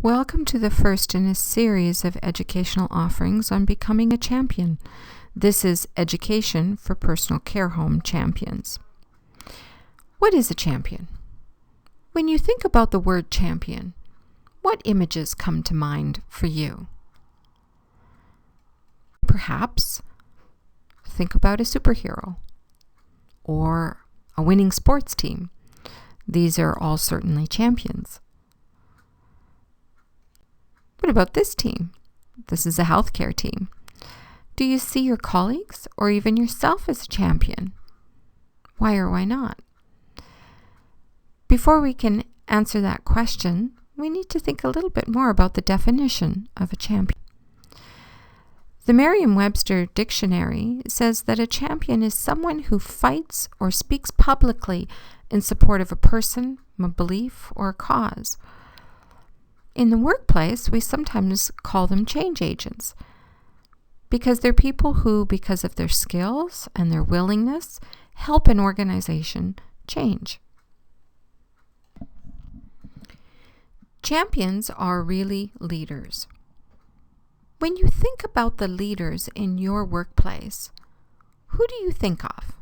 Welcome to the first in a series of educational offerings on becoming a champion. This is Education for Personal Care Home Champions. What is a champion? When you think about the word champion, what images come to mind for you? Perhaps think about a superhero or a winning sports team. These are all certainly champions. What about this team? This is a healthcare team. Do you see your colleagues or even yourself as a champion? Why or why not? Before we can answer that question, we need to think a little bit more about the definition of a champion. The Merriam-Webster Dictionary says that a champion is someone who fights or speaks publicly in support of a person, a belief, or a cause. In the workplace, we sometimes call them change agents because they're people who, because of their skills and their willingness, help an organization change. Champions are really leaders. When you think about the leaders in your workplace, who do you think of?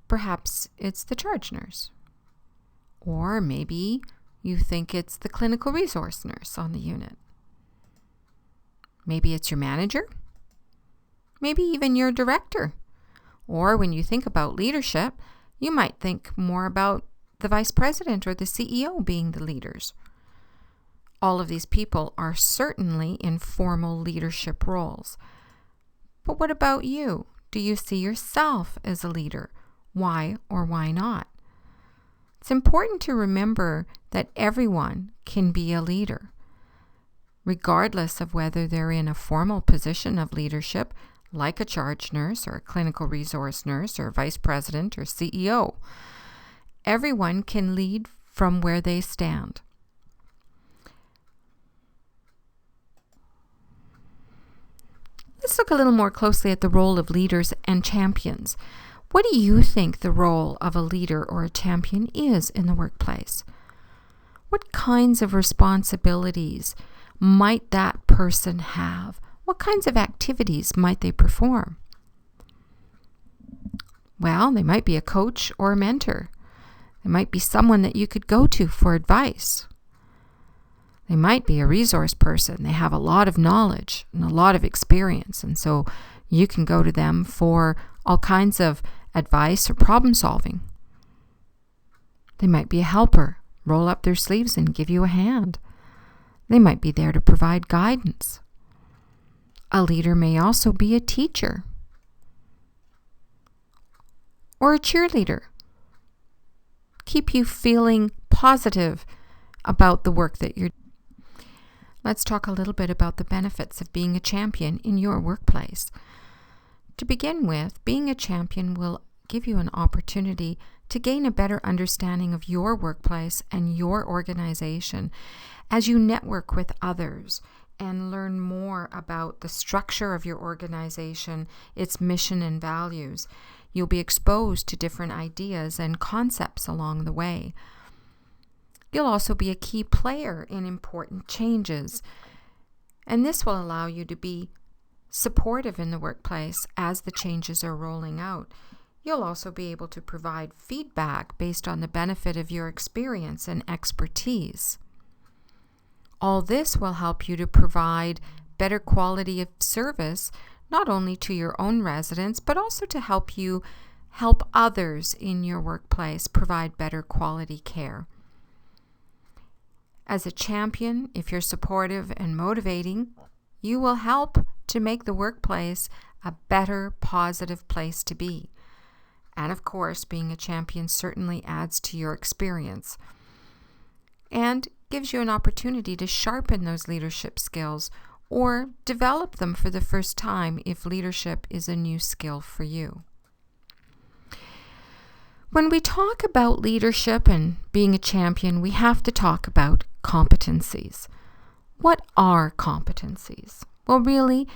Perhaps it's the charge nurse, or maybe you think it's the clinical resource nurse on the unit. Maybe it's your manager. Maybe even your director. Or when you think about leadership, you might think more about the vice president or the CEO being the leaders. All of these people are certainly in formal leadership roles. But what about you? Do you see yourself as a leader? Why or why not? It's important to remember that everyone can be a leader, regardless of whether they're in a formal position of leadership, like a charge nurse or a clinical resource nurse or vice president or CEO. Everyone can lead from where they stand. Let's look a little more closely at the role of leaders and champions. What do you think the role of a leader or a champion is in the workplace? What kinds of responsibilities might that person have? What kinds of activities might they perform? Well, they might be a coach or a mentor. They might be someone that you could go to for advice. They might be a resource person. They have a lot of knowledge and a lot of experience, and so you can go to them for all kinds of advice or problem solving. They might be a helper, roll up their sleeves and give you a hand. They might be there to provide guidance. A leader may also be a teacher or a cheerleader. Keep you feeling positive about the work that you're doing. Let's talk a little bit about the benefits of being a champion in your workplace. To begin with, being a champion will give you an opportunity to gain a better understanding of your workplace and your organization as you network with others and learn more about the structure of your organization, its mission and values. You'll be exposed to different ideas and concepts along the way. You'll also be a key player in important changes, and this will allow you to be supportive in the workplace as the changes are rolling out. You'll also be able to provide feedback based on the benefit of your experience and expertise. All this will help you to provide better quality of service, not only to your own residents, but also to help you help others in your workplace provide better quality care. As a champion, if you're supportive and motivating, you will help to make the workplace a better, positive place to be. And of course, being a champion certainly adds to your experience and gives you an opportunity to sharpen those leadership skills or develop them for the first time if leadership is a new skill for you. When we talk about leadership and being a champion, we have to talk about competencies. What are competencies? Well, really,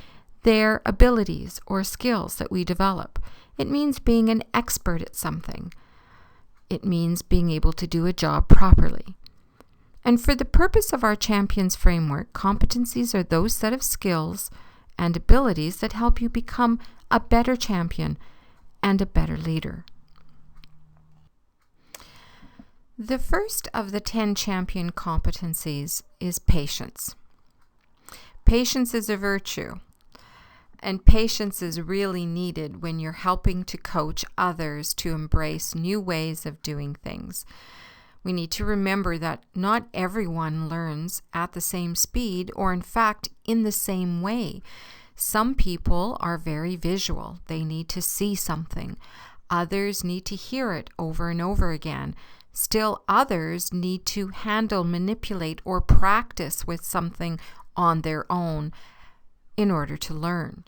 they're abilities or skills that we develop. It means being an expert at something. It means being able to do a job properly. And for the purpose of our Champions framework, competencies are those set of skills and abilities that help you become a better champion and a better leader. The first of the 10 champion competencies is patience. Patience is a virtue, and patience is really needed when you're helping to coach others to embrace new ways of doing things. We need to remember that not everyone learns at the same speed or, in fact, in the same way. Some people are very visual. They need to see something. Others need to hear it over and over again. Still others need to handle, manipulate, or practice with something on their own in order to learn.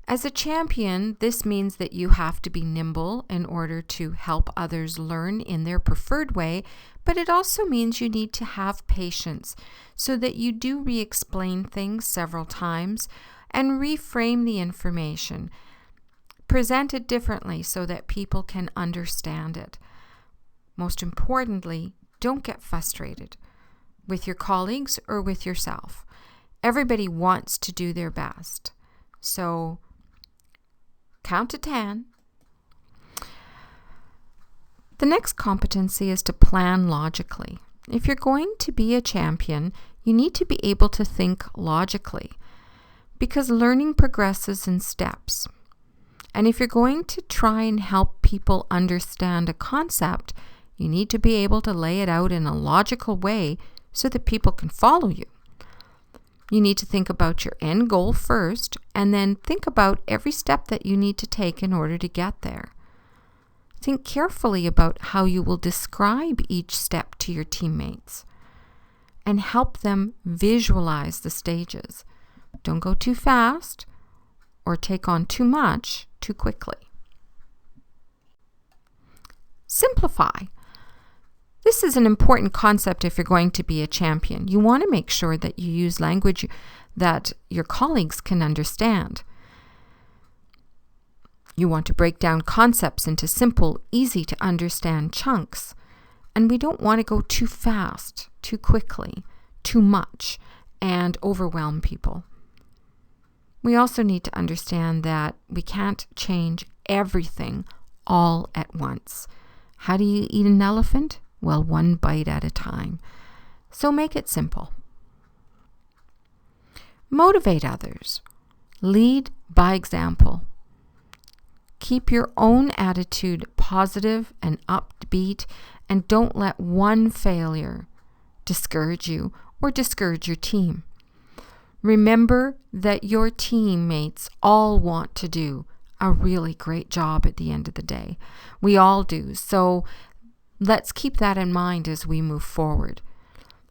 As a champion, this means that you have to be nimble in order to help others learn in their preferred way, but it also means you need to have patience so that you do re-explain things several times and reframe the information. Present it differently so that people can understand it. Most importantly, don't get frustrated with your colleagues or with yourself. Everybody wants to do their best. So count to 10. The next competency is to plan logically. If you're going to be a champion, you need to be able to think logically because learning progresses in steps. And if you're going to try and help people understand a concept, you need to be able to lay it out in a logical way so that people can follow you. You need to think about your end goal first, and then think about every step that you need to take in order to get there. Think carefully about how you will describe each step to your teammates and help them visualize the stages. Don't go too fast or take on too much too quickly. Simplify. This is an important concept if you're going to be a champion. You want to make sure that you use language that your colleagues can understand. You want to break down concepts into simple, easy to understand chunks. And we don't want to go too fast, too quickly, too much, and overwhelm people. We also need to understand that we can't change everything all at once. How do you eat an elephant? Well, one bite at a time. So make it simple. Motivate others. Lead by example. Keep your own attitude positive and upbeat, and don't let one failure discourage you or discourage your team. Remember that your teammates all want to do a really great job at the end of the day. We all do. So let's keep that in mind as we move forward.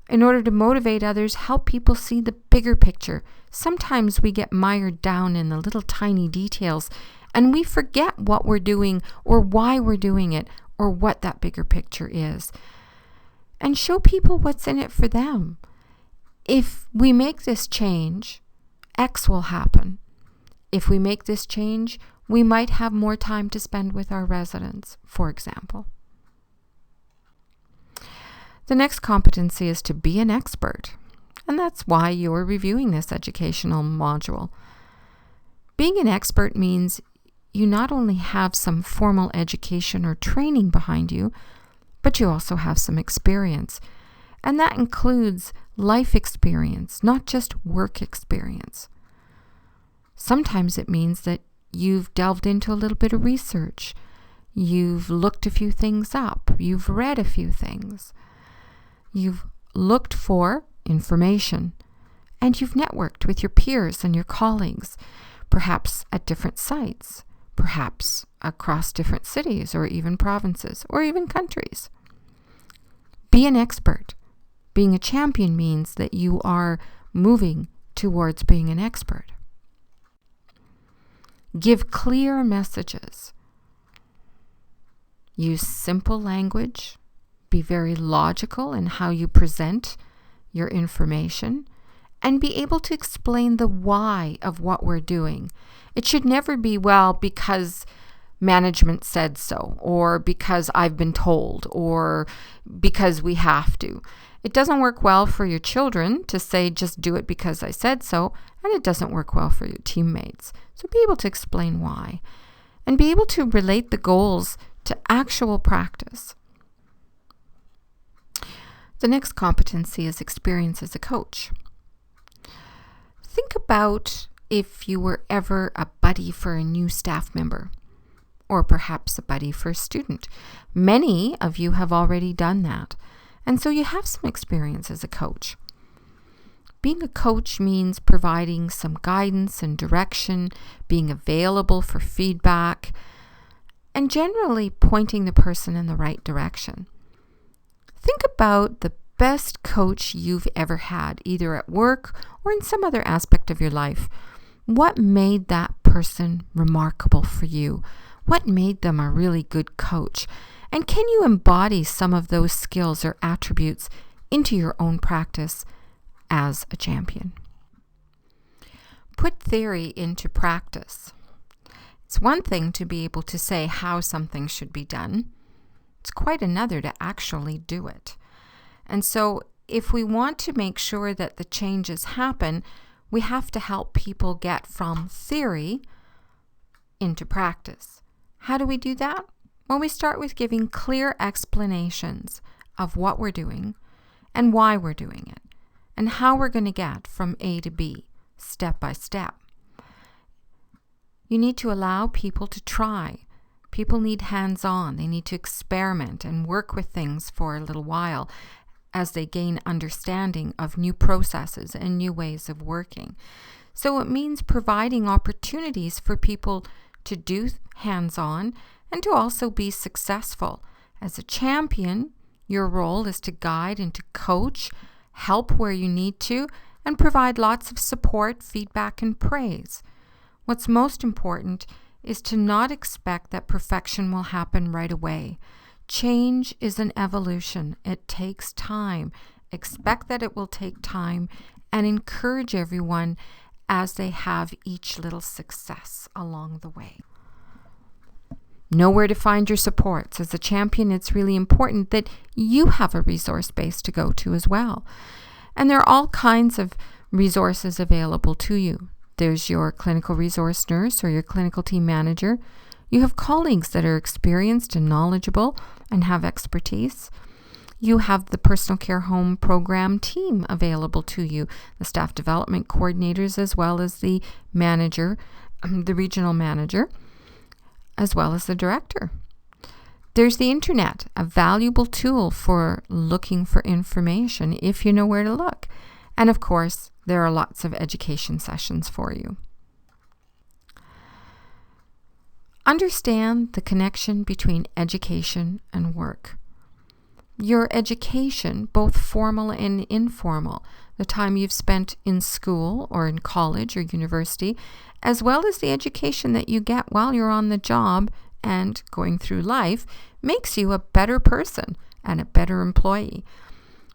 In order to motivate others, help people see the bigger picture. Sometimes we get mired down in the little tiny details and we forget what we're doing or why we're doing it or what that bigger picture is. And show people what's in it for them. If we make this change, X will happen. If we make this change, we might have more time to spend with our residents, for example. The next competency is to be an expert, and that's why you're reviewing this educational module. Being an expert means you not only have some formal education or training behind you, but you also have some experience. And that includes life experience, not just work experience. Sometimes it means that you've delved into a little bit of research. You've looked a few things up. You've read a few things. You've looked for information. And you've networked with your peers and your colleagues, perhaps at different sites, perhaps across different cities or even provinces or even countries. Be an expert. Being a champion means that you are moving towards being an expert. Give clear messages. Use simple language. Be very logical in how you present your information. And be able to explain the why of what we're doing. It should never be, well, because management said so, or because I've been told, or because we have to. It doesn't work well for your children to say, just do it because I said so, and it doesn't work well for your teammates. So be able to explain why, and be able to relate the goals to actual practice. The next competency is experience as a coach. Think about if you were ever a buddy for a new staff member, or perhaps a buddy for a student. Many of you have already done that, and so you have some experience as a coach. Being a coach means providing some guidance and direction, being available for feedback, and generally pointing the person in the right direction. Think about the best coach you've ever had, either at work or in some other aspect of your life. What made that person remarkable for you? What made them a really good coach? And can you embody some of those skills or attributes into your own practice as a champion? Put theory into practice. It's one thing to be able to say how something should be done. It's quite another to actually do it. And so if we want to make sure that the changes happen, we have to help people get from theory into practice. How do we do that? Well, we start with giving clear explanations of what we're doing and why we're doing it and how we're going to get from A to B, step by step. You need to allow people to try. People need hands-on. They need to experiment and work with things for a little while as they gain understanding of new processes and new ways of working. So it means providing opportunities for people to do hands-on and to also be successful. As a champion, your role is to guide and to coach, help where you need to, and provide lots of support, feedback, and praise. What's most important is to not expect that perfection will happen right away. Change is an evolution. It takes time. Expect that it will take time and encourage everyone as they have each little success along the way. Know where to find your supports. As a champion, it's really important that you have a resource base to go to as well. And there are all kinds of resources available to you. There's your clinical resource nurse or your clinical team manager. You have colleagues that are experienced and knowledgeable and have expertise. You have the personal care home program team available to you, the staff development coordinators, as well as the manager, the regional manager, as well as the director. There's the internet, a valuable tool for looking for information if you know where to look. And of course, there are lots of education sessions for you. Understand the connection between education and work. Your education, both formal and informal, the time you've spent in school or in college or university, as well as the education that you get while you're on the job and going through life, makes you a better person and a better employee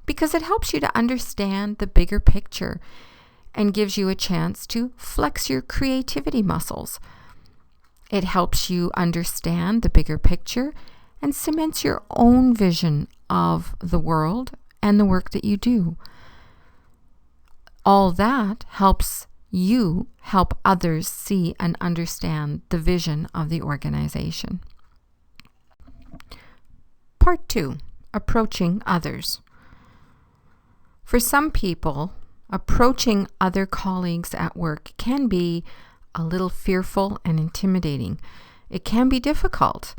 because it helps you to understand the bigger picture and gives you a chance to flex your creativity muscles. It helps you understand the bigger picture and cements your own vision of the world and the work that you do. All that helps you help others see and understand the vision of the organization. Part 2, approaching others. For some people, approaching other colleagues at work can be a little fearful and intimidating. It can be difficult.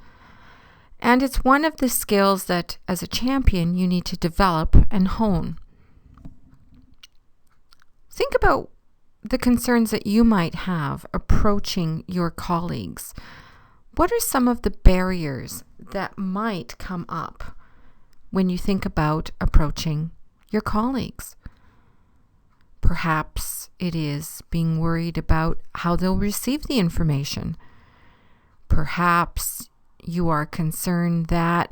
And it's one of the skills that, as a champion, you need to develop and hone. Think about the concerns that you might have approaching your colleagues. What are some of the barriers that might come up when you think about approaching your colleagues? Perhaps it is being worried about how they'll receive the information. Perhaps you are concerned that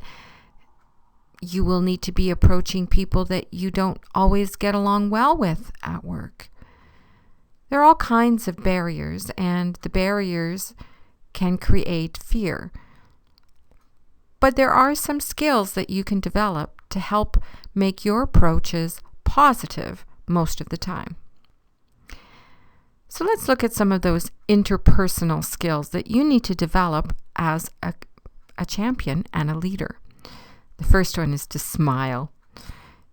you will need to be approaching people that you don't always get along well with at work. There are all kinds of barriers, and the barriers can create fear. But there are some skills that you can develop to help make your approaches positive most of the time. So let's look at some of those interpersonal skills that you need to develop as a champion and a leader. The first one is to smile.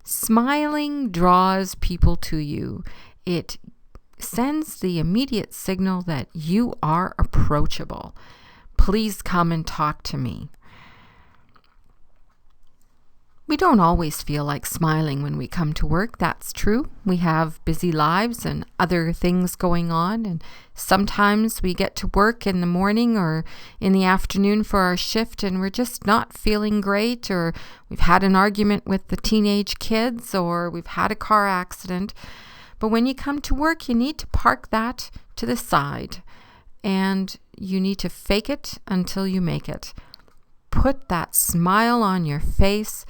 Smiling draws people to you. It sends the immediate signal that you are approachable. Please come and talk to me. We don't always feel like smiling when we come to work. That's true. We have busy lives and other things going on, and sometimes we get to work in the morning or in the afternoon for our shift and we're just not feeling great, or we've had an argument with the teenage kids, or we've had a car accident. But when you come to work, you need to park that to the side and you need to fake it until you make it. Put that smile on your face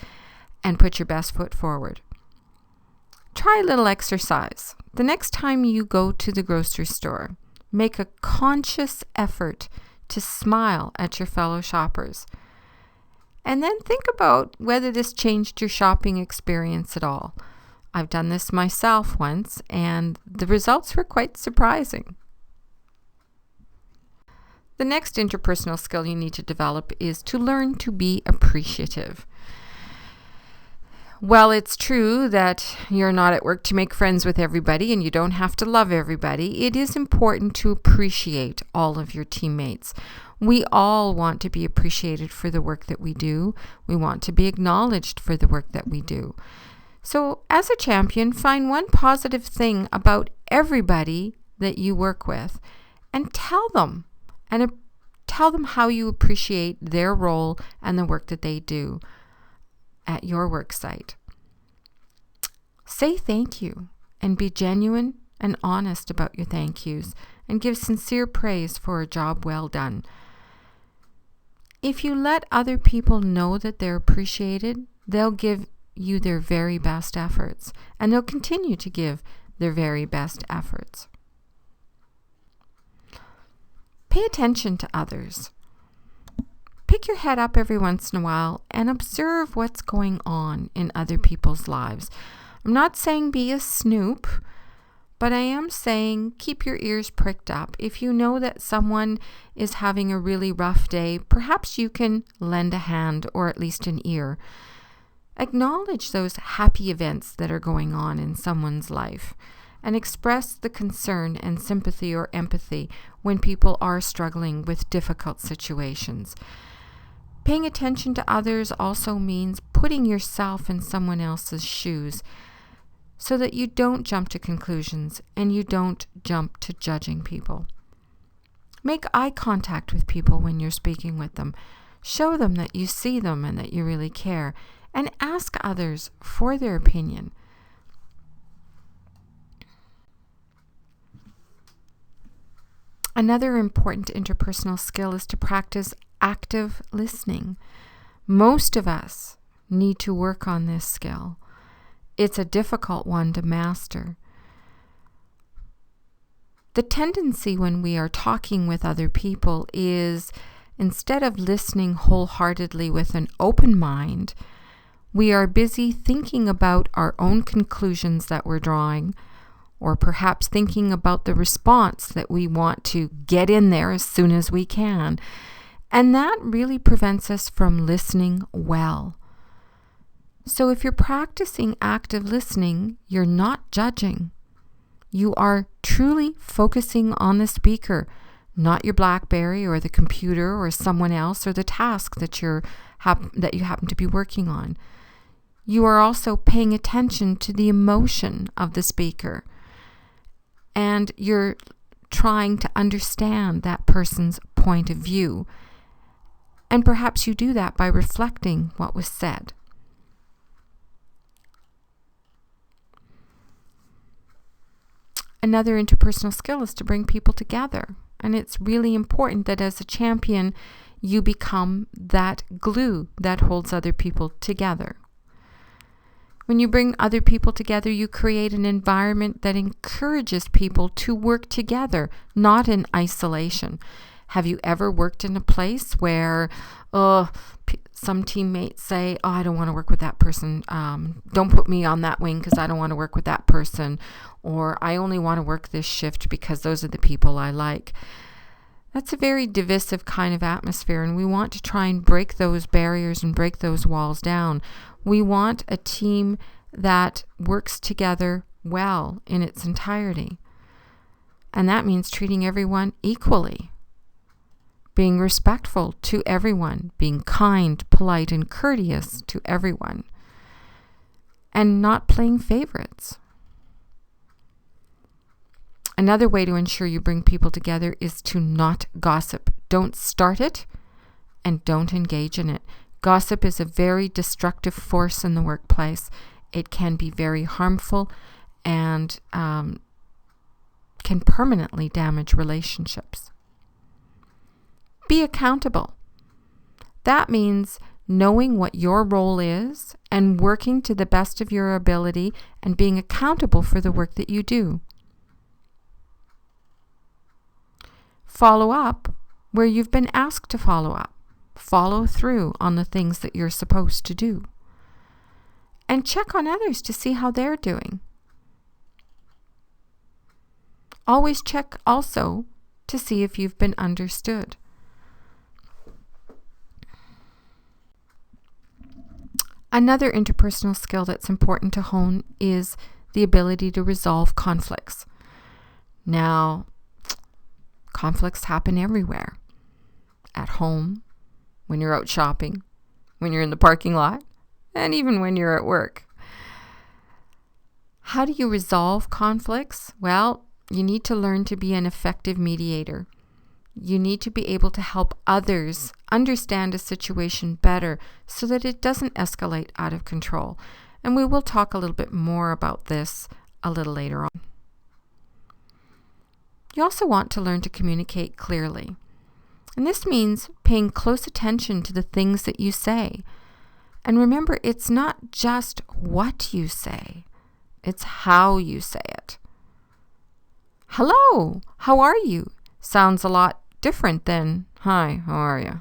and put your best foot forward. Try a little exercise. The next time you go to the grocery store, make a conscious effort to smile at your fellow shoppers. And then think about whether this changed your shopping experience at all. I've done this myself once, and the results were quite surprising. The next interpersonal skill you need to develop is to learn to be appreciative. Well, it's true that you're not at work to make friends with everybody and you don't have to love everybody. It is important to appreciate all of your teammates. We all want to be appreciated for the work that we do. We want to be acknowledged for the work that we do. So, as a champion, find one positive thing about everybody that you work with and tell them how you appreciate their role and the work that they do at your work site. Say thank you and be genuine and honest about your thank yous and give sincere praise for a job well done. If you let other people know that they're appreciated, they'll give you their very best efforts, and they'll continue to give their very best efforts. Pay attention to others. Pick your head up every once in a while and observe what's going on in other people's lives. I'm not saying be a snoop, but I am saying keep your ears pricked up. If you know that someone is having a really rough day, perhaps you can lend a hand or at least an ear. Acknowledge those happy events that are going on in someone's life and express the concern and sympathy or empathy when people are struggling with difficult situations. Paying attention to others also means putting yourself in someone else's shoes so that you don't jump to conclusions and you don't jump to judging people. Make eye contact with people when you're speaking with them. Show them that you see them and that you really care, and ask others for their opinion. Another important interpersonal skill is to practice active listening. Most of us need to work on this skill. It's a difficult one to master. The tendency when we are talking with other people is, instead of listening wholeheartedly with an open mind, we are busy thinking about our own conclusions that we're drawing, or perhaps thinking about the response that we want to get in there as soon as we can. And that really prevents us from listening well. So if you're practicing active listening, you're not judging. You are truly focusing on the speaker, not your BlackBerry or the computer or someone else or the task that you happen to be working on. You are also paying attention to the emotion of the speaker, and you're trying to understand that person's point of view. And perhaps you do that by reflecting what was said. Another interpersonal skill is to bring people together. And it's really important that as a champion, you become that glue that holds other people together. When you bring other people together, you create an environment that encourages people to work together, not in isolation. Have you ever worked in a place where some teammates say, oh, I don't want to work with that person. Don't put me on that wing because I don't want to work with that person. Or I only want to work this shift because those are the people I like. That's a very divisive kind of atmosphere, and we want to try and break those barriers and break those walls down. We want a team that works together well in its entirety. And that means treating everyone equally, being respectful to everyone, being kind, polite, and courteous to everyone, and not playing favorites. Another way to ensure you bring people together is to not gossip. Don't start it and don't engage in it. Gossip is a very destructive force in the workplace. It can be very harmful and can permanently damage relationships. Be accountable. That means knowing what your role is and working to the best of your ability and being accountable for the work that you do. Follow up where you've been asked to follow up. Follow through on the things that you're supposed to do. And check on others to see how they're doing. Always check also to see if you've been understood. Another interpersonal skill that's important to hone is the ability to resolve conflicts. Now, conflicts happen everywhere. At home, when you're out shopping, when you're in the parking lot, and even when you're at work. How do you resolve conflicts? Well, you need to learn to be an effective mediator. You need to be able to help others understand a situation better so that it doesn't escalate out of control. And we will talk a little bit more about this a little later on. You also want to learn to communicate clearly. And this means paying close attention to the things that you say. And remember, it's not just what you say, it's how you say it. Hello, how are you? Sounds a lot different than, hi, how are you?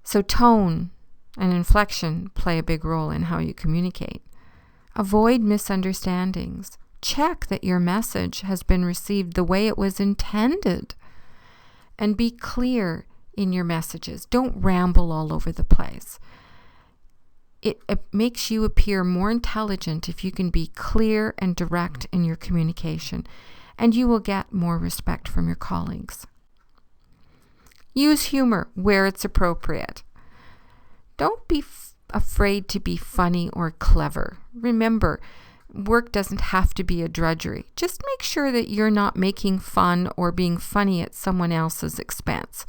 So tone and inflection play a big role in how you communicate. Avoid misunderstandings. Check that your message has been received the way it was intended. And be clear in your messages. Don't ramble all over the place. It makes you appear more intelligent if you can be clear and direct in your communication, and you will get more respect from your colleagues. Use humor where it's appropriate. Don't be afraid to be funny or clever. Remember, work doesn't have to be a drudgery. Just make sure that you're not making fun or being funny at someone else's expense.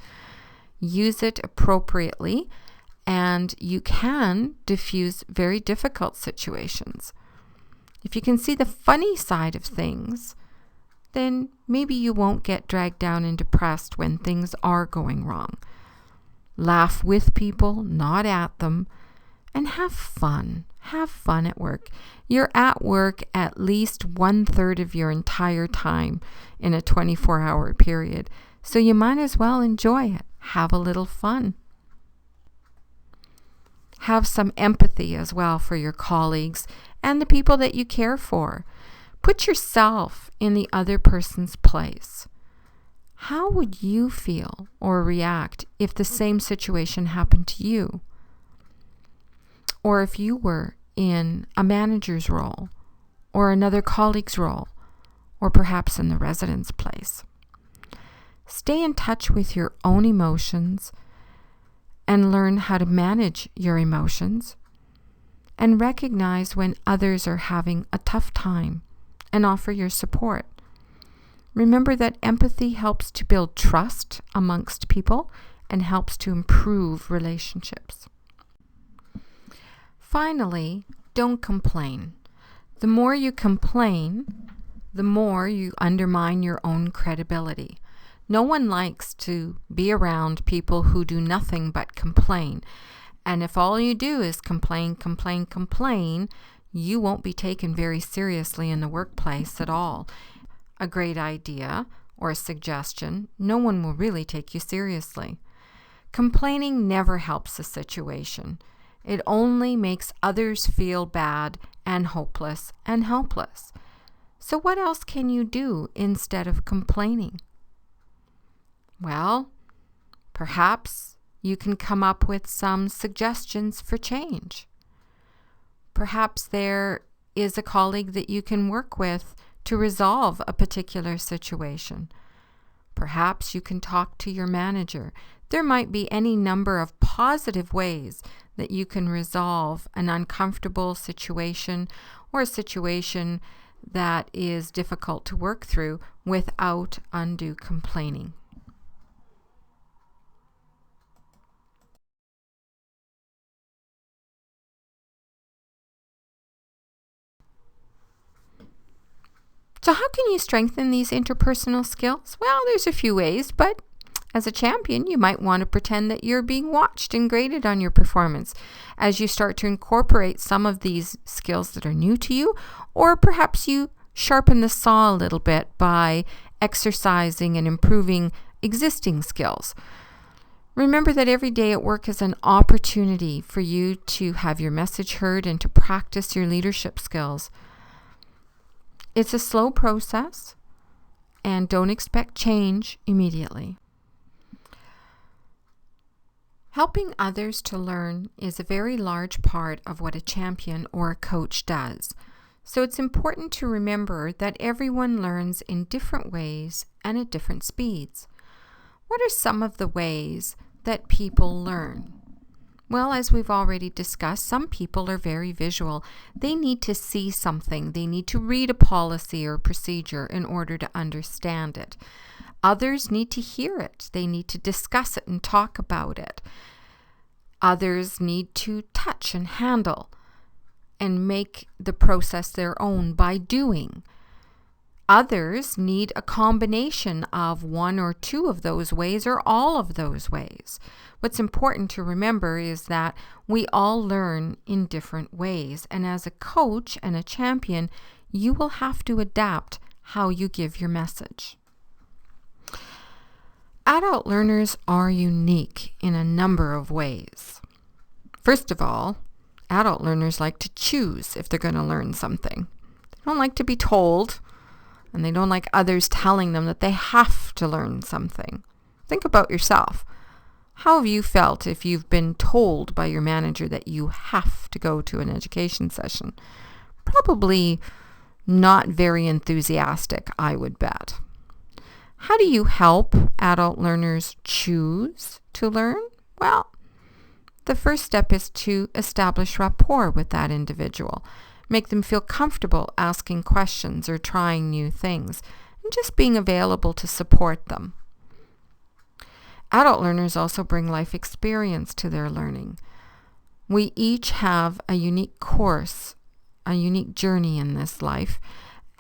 Use it appropriately, and you can diffuse very difficult situations. If you can see the funny side of things, then maybe you won't get dragged down and depressed when things are going wrong. Laugh with people, not at them, and have fun. Have fun at work. You're at work at least 1/3 of your entire time in a 24-hour period, so you might as well enjoy it. Have a little fun. Have some empathy as well for your colleagues and the people that you care for. Put yourself in the other person's place. How would you feel or react if the same situation happened to you? Or if you were in a manager's role, or another colleague's role, or perhaps in the resident's place. Stay in touch with your own emotions and learn how to manage your emotions, and recognize when others are having a tough time and offer your support. Remember that empathy helps to build trust amongst people and helps to improve relationships. Finally, don't complain. The more you complain, the more you undermine your own credibility. No one likes to be around people who do nothing but complain. And if all you do is complain, you won't be taken very seriously in the workplace at all. A great idea or a suggestion, no one will really take you seriously. Complaining never helps the situation. It only makes others feel bad and hopeless and helpless. So what else can you do instead of complaining? Well, perhaps you can come up with some suggestions for change. Perhaps there is a colleague that you can work with to resolve a particular situation. Perhaps you can talk to your manager. There might be any number of positive ways that you can resolve an uncomfortable situation or a situation that is difficult to work through without undue complaining. So how can you strengthen these interpersonal skills? Well, there's a few ways, but as a champion, you might want to pretend that you're being watched and graded on your performance as you start to incorporate some of these skills that are new to you, or perhaps you sharpen the saw a little bit by exercising and improving existing skills. Remember that every day at work is an opportunity for you to have your message heard and to practice your leadership skills. It's a slow process, and don't expect change immediately. Helping others to learn is a very large part of what a champion or a coach does. So it's important to remember that everyone learns in different ways and at different speeds. What are some of the ways that people learn? Well, as we've already discussed, some people are very visual. They need to see something. They need to read a policy or procedure in order to understand it. Others need to hear it. They need to discuss it and talk about it. Others need to touch and handle and make the process their own by doing. Others need a combination of one or two of those ways or all of those ways. What's important to remember is that we all learn in different ways, and as a coach and a champion, you will have to adapt how you give your message. Adult learners are unique in a number of ways. First of all, adult learners like to choose if they're going to learn something. They don't like to be told, and they don't like others telling them that they have to learn something. Think about yourself. How have you felt if you've been told by your manager that you have to go to an education session? Probably not very enthusiastic, I would bet. How do you help adult learners choose to learn? Well, the first step is to establish rapport with that individual. Make them feel comfortable asking questions or trying new things, and just being available to support them. Adult learners also bring life experience to their learning. We each have a unique course, a unique journey in this life,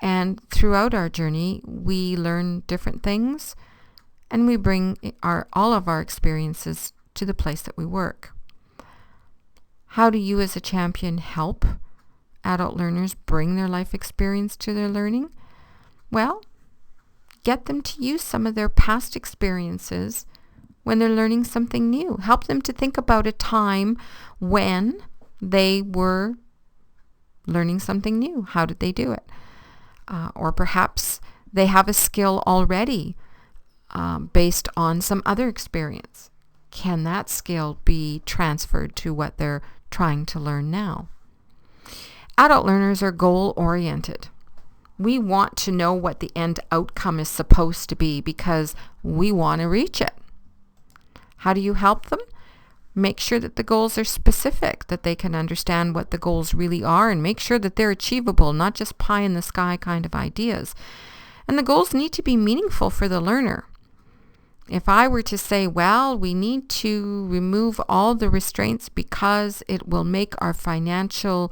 and throughout our journey, we learn different things, and we bring all of our experiences to the place that we work. How do you as a champion help adult learners bring their life experience to their learning? Well, get them to use some of their past experiences when they're learning something new. Help them to think about a time when they were learning something new. How did they do it? Or perhaps they have a skill already based on some other experience. Can that skill be transferred to what they're trying to learn now? Adult learners are goal-oriented. We want to know what the end outcome is supposed to be because we want to reach it. How do you help them? Make sure that the goals are specific, that they can understand what the goals really are, and make sure that they're achievable, not just pie in the sky kind of ideas. And the goals need to be meaningful for the learner. If I were to say, well, we need to remove all the restraints because it will make our financial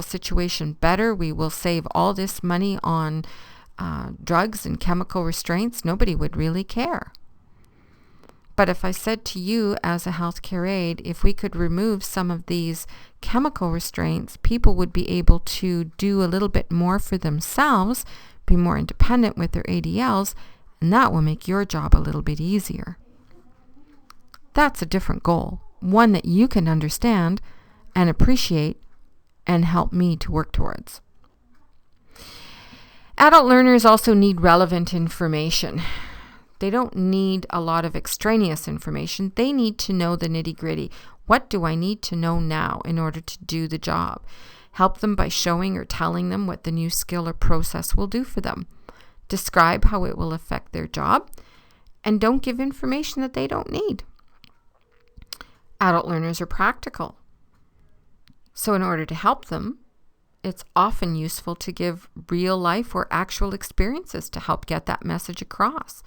situation better, we will save all this money on drugs and chemical restraints, nobody would really care. But if I said to you as a healthcare aide, if we could remove some of these chemical restraints, people would be able to do a little bit more for themselves, be more independent with their ADLs, and that will make your job a little bit easier. That's a different goal, one that you can understand and appreciate and help me to work towards. Adult learners also need relevant information. They don't need a lot of extraneous information. They need to know the nitty-gritty. What do I need to know now in order to do the job? Help them by showing or telling them what the new skill or process will do for them. Describe how it will affect their job, and don't give information that they don't need. Adult learners are practical. So in order to help them, it's often useful to give real life or actual experiences to help get that message across.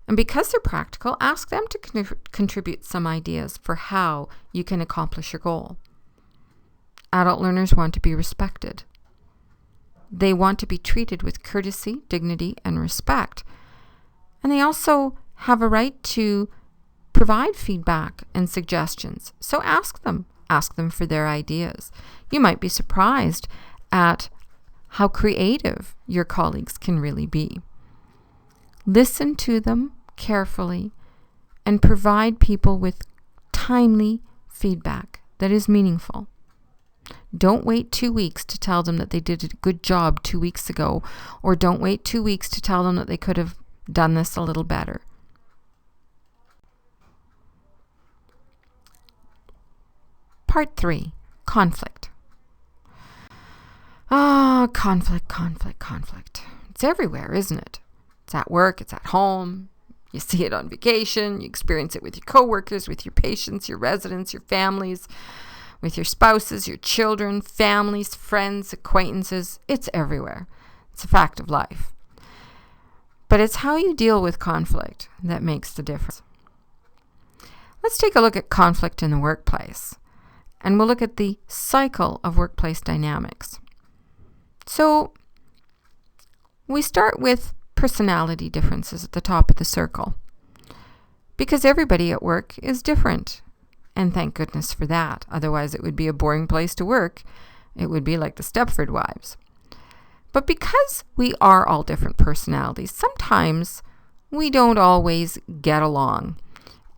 And because they're practical, ask them to contribute some ideas for how you can accomplish your goal. Adult learners want to be respected. They want to be treated with courtesy, dignity, and respect. And they also have a right to provide feedback and suggestions. So ask them. Ask them for their ideas. You might be surprised at how creative your colleagues can really be. Listen to them carefully and provide people with timely feedback that is meaningful. Don't wait 2 weeks to tell them that they did a good job 2 weeks ago, or don't wait 2 weeks to tell them that they could have done this a little better. Part 3, conflict. Conflict. It's everywhere, isn't it? It's at work, it's at home. You see it on vacation, you experience it with your coworkers, with your patients, your residents, your families, with your spouses, your children, families, friends, acquaintances. It's everywhere. It's a fact of life. But it's how you deal with conflict that makes the difference. Let's take a look at conflict in the workplace. And we'll look at the cycle of workplace dynamics. So we start with personality differences at the top of the circle, because everybody at work is different. And thank goodness for that. Otherwise, it would be a boring place to work. It would be like the Stepford Wives. But because we are all different personalities, sometimes we don't always get along.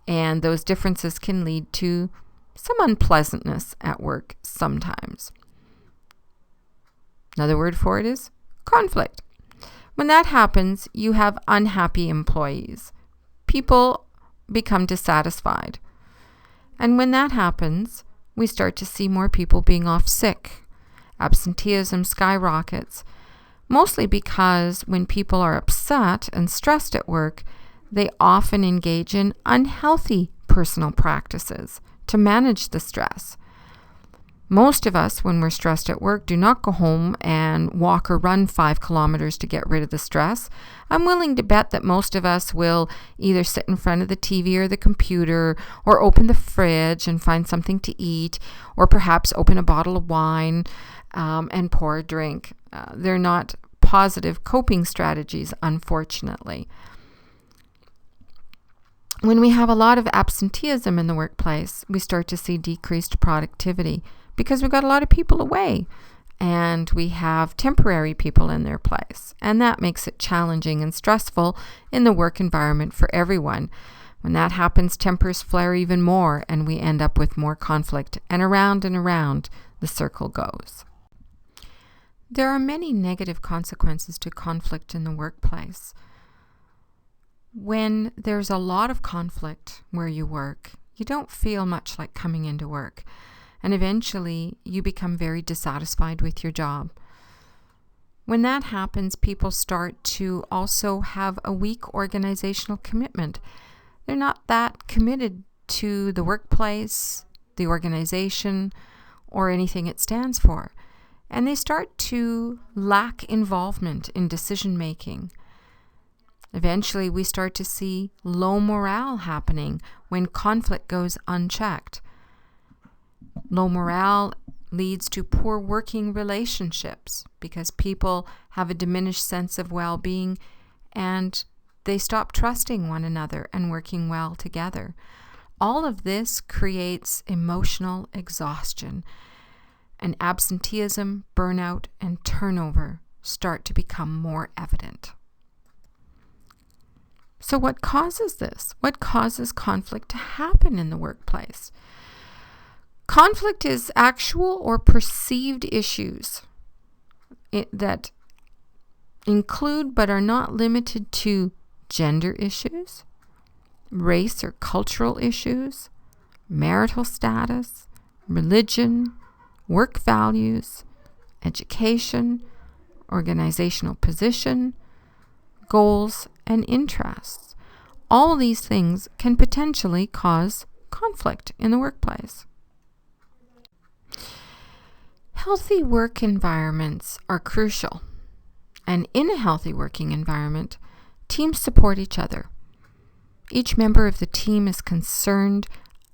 And those differences can lead to some unpleasantness at work sometimes. Another word for it is conflict. When that happens, you have unhappy employees. People become dissatisfied. And when that happens, we start to see more people being off sick. Absenteeism skyrockets, mostly because when people are upset and stressed at work, they often engage in unhealthy personal practices to manage the stress. Most of us, when we're stressed at work, do not go home and walk or run 5 kilometers to get rid of the stress. I'm willing to bet that most of us will either sit in front of the TV or the computer, or open the fridge and find something to eat, or perhaps open a bottle of wine and pour a drink. They're not positive coping strategies, unfortunately. When we have a lot of absenteeism in the workplace, we start to see decreased productivity because we've got a lot of people away and we have temporary people in their place. And that makes it challenging and stressful in the work environment for everyone. When that happens, tempers flare even more and we end up with more conflict, and around the circle goes. There are many negative consequences to conflict in the workplace. When there's a lot of conflict where you work, you don't feel much like coming into work, and eventually you become very dissatisfied with your job. When that happens, people start to also have a weak organizational commitment. They're not that committed to the workplace, the organization, or anything it stands for, and they start to lack involvement in decision making. Eventually, we start to see low morale happening when conflict goes unchecked. Low morale leads to poor working relationships because people have a diminished sense of well-being and they stop trusting one another and working well together. All of this creates emotional exhaustion, and absenteeism, burnout, and turnover start to become more evident. So what causes this? What causes conflict to happen in the workplace? Conflict is actual or perceived issues that include but are not limited to gender issues, race or cultural issues, marital status, religion, work values, education, organizational position, goals, and interests. All these things can potentially cause conflict in the workplace. Healthy work environments are crucial. And in a healthy working environment, teams support each other. Each member of the team is concerned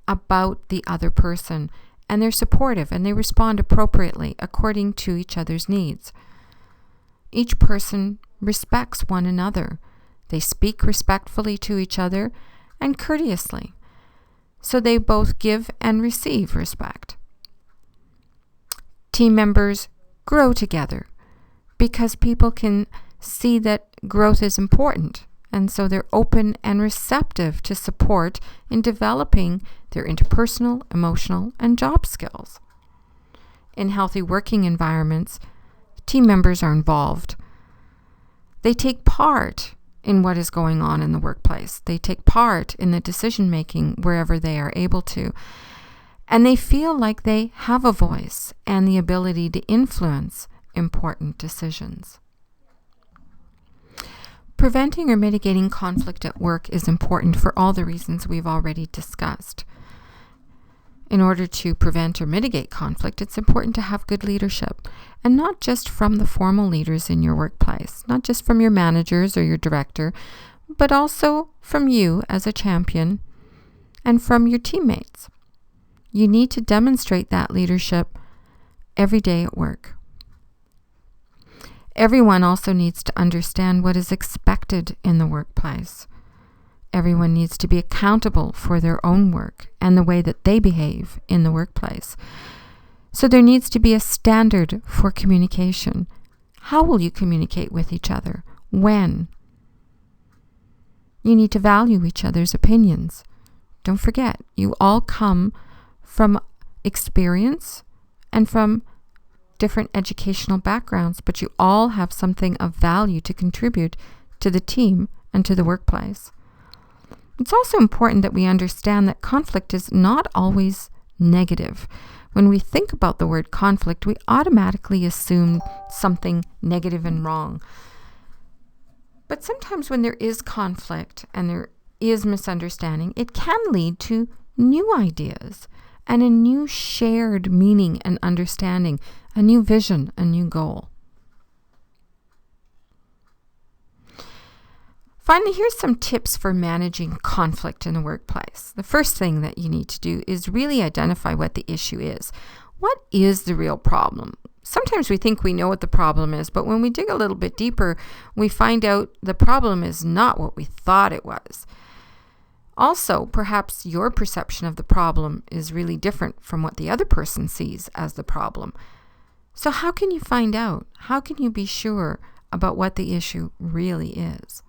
about the other person, and they're supportive and they respond appropriately according to each other's needs. Each person respects one another. They speak respectfully to each other and courteously, so they both give and receive respect. Team members grow together because people can see that growth is important, and so they're open and receptive to support in developing their interpersonal, emotional, and job skills. In healthy working environments, team members are involved. They take part in what is going on in the workplace. They take part in the decision-making wherever they are able to. And they feel like they have a voice and the ability to influence important decisions. Preventing or mitigating conflict at work is important for all the reasons we've already discussed. In order to prevent or mitigate conflict, it's important to have good leadership, and not just from the formal leaders in your workplace, not just from your managers or your director, but also from you as a champion and from your teammates. You need to demonstrate that leadership every day at work. Everyone also needs to understand what is expected in the workplace. Everyone needs to be accountable for their own work and the way that they behave in the workplace. So there needs to be a standard for communication. How will you communicate with each other? When? You need to value each other's opinions. Don't forget, you all come from experience and from different educational backgrounds, but you all have something of value to contribute to the team and to the workplace. It's also important that we understand that conflict is not always negative. When we think about the word conflict, we automatically assume something negative and wrong. But sometimes when there is conflict and there is misunderstanding, it can lead to new ideas and a new shared meaning and understanding, a new vision, a new goal. Finally, here's some tips for managing conflict in the workplace. The first thing that you need to do is really identify what the issue is. What is the real problem? Sometimes we think we know what the problem is, but when we dig a little bit deeper, we find out the problem is not what we thought it was. Also, perhaps your perception of the problem is really different from what the other person sees as the problem. So how can you find out? How can you be sure about what the issue really is?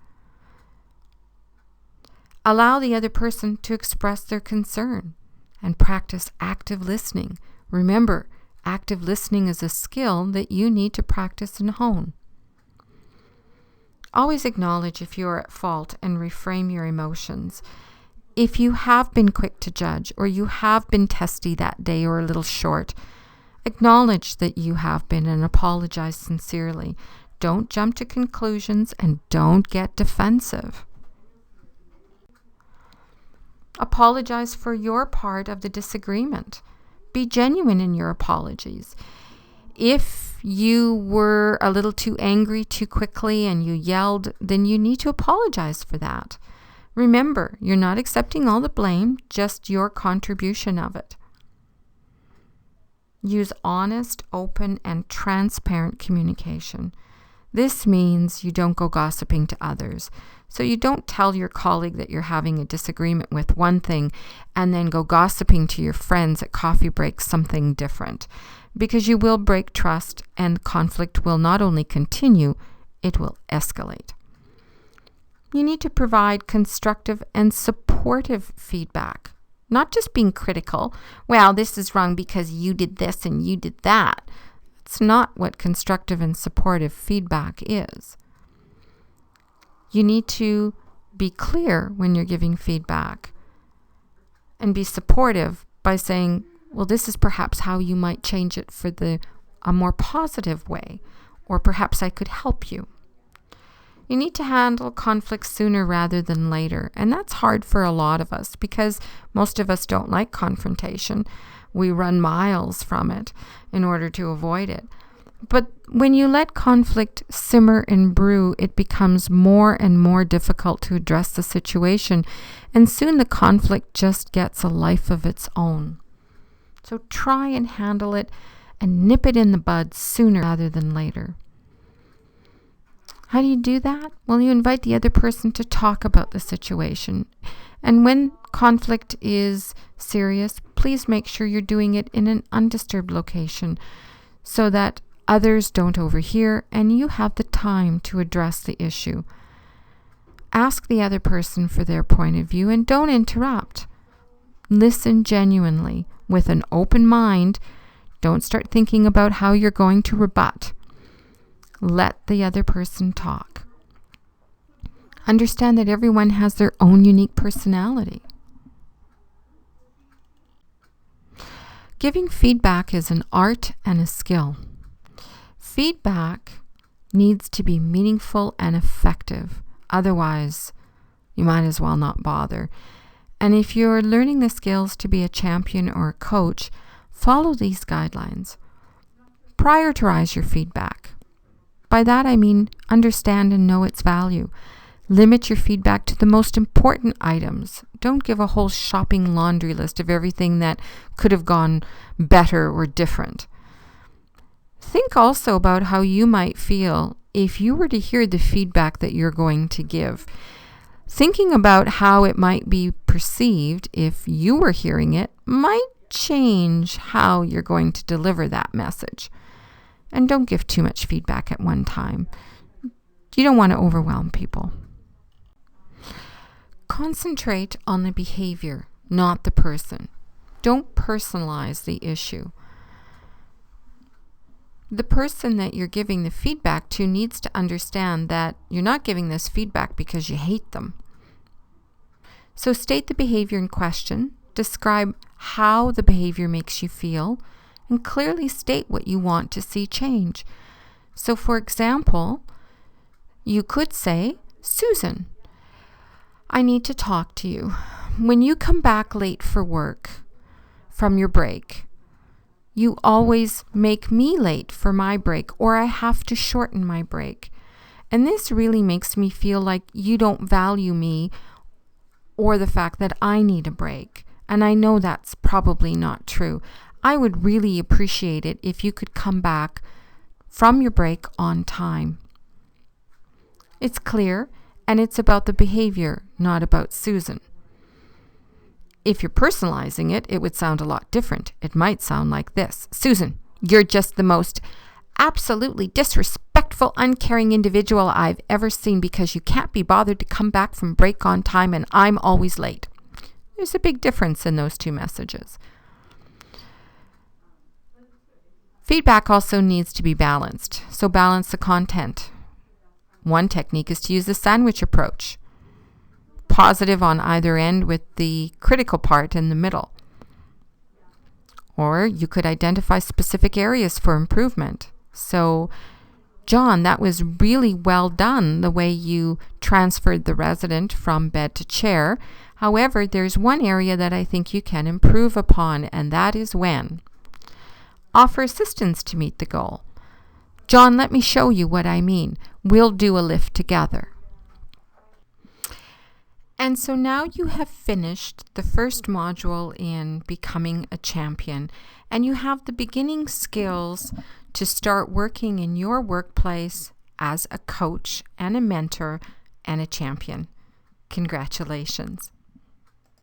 Allow the other person to express their concern and practice active listening. Remember, active listening is a skill that you need to practice and hone. Always acknowledge if you are at fault and reframe your emotions. If you have been quick to judge or you have been testy that day or a little short, acknowledge that you have been and apologize sincerely. Don't jump to conclusions and don't get defensive. Apologize for your part of the disagreement. Be genuine in your apologies. If you were a little too angry too quickly and you yelled, then you need to apologize for that. Remember, you're not accepting all the blame, just your contribution of it. Use honest, open, and transparent communication. This means you don't go gossiping to others. So you don't tell your colleague that you're having a disagreement with one thing and then go gossiping to your friends at coffee breaks something different, because you will break trust and conflict will not only continue, it will escalate. You need to provide constructive and supportive feedback, not just being critical. Well, this is wrong because you did this and you did that. It's not what constructive and supportive feedback is. You need to be clear when you're giving feedback and be supportive by saying, well, this is perhaps how you might change it for a more positive way, or perhaps I could help you. You need to handle conflict sooner rather than later, and that's hard for a lot of us because most of us don't like confrontation. We run miles from it in order to avoid it. But when you let conflict simmer and brew, it becomes more and more difficult to address the situation, and soon the conflict just gets a life of its own. So try and handle it and nip it in the bud sooner rather than later. How do you do that? Well, you invite the other person to talk about the situation. And when conflict is serious, please make sure you're doing it in an undisturbed location so that others don't overhear and you have the time to address the issue. Ask the other person for their point of view and don't interrupt. Listen genuinely with an open mind. Don't start thinking about how you're going to rebut. Let the other person talk. Understand that everyone has their own unique personality. Giving feedback is an art and a skill. Feedback needs to be meaningful and effective. Otherwise, you might as well not bother. And if you're learning the skills to be a champion or a coach, follow these guidelines. Prioritize your feedback. By that I mean understand and know its value. Limit your feedback to the most important items. Don't give a whole shopping laundry list of everything that could have gone better or different. Think also about how you might feel if you were to hear the feedback that you're going to give. Thinking about how it might be perceived if you were hearing it might change how you're going to deliver that message. And don't give too much feedback at one time. You don't want to overwhelm people. Concentrate on the behavior, not the person. Don't personalize the issue. The person that you're giving the feedback to needs to understand that you're not giving this feedback because you hate them. So state the behavior in question, describe how the behavior makes you feel, and clearly state what you want to see change. So for example, you could say, Susan, I need to talk to you. When you come back late for work from your break, you always make me late for my break, or I have to shorten my break. And this really makes me feel like you don't value me or the fact that I need a break. And I know that's probably not true. I would really appreciate it if you could come back from your break on time. It's clear, and it's about the behavior, not about Susan. If you're personalizing it, it would sound a lot different. It might sound like this. Susan, you're just the most absolutely disrespectful, uncaring individual I've ever seen because you can't be bothered to come back from break on time and I'm always late. There's a big difference in those two messages. Feedback also needs to be balanced. So balance the content. One technique is to use the sandwich approach. Positive on either end with the critical part in the middle. Or you could identify specific areas for improvement. So, John, that was really well done, the way you transferred the resident from bed to chair. However, there's one area that I think you can improve upon, and that is when. Offer assistance to meet the goal. John, let me show you what I mean. We'll do a lift together. And so now you have finished the first module in becoming a champion, and you have the beginning skills to start working in your workplace as a coach and a mentor and a champion. Congratulations.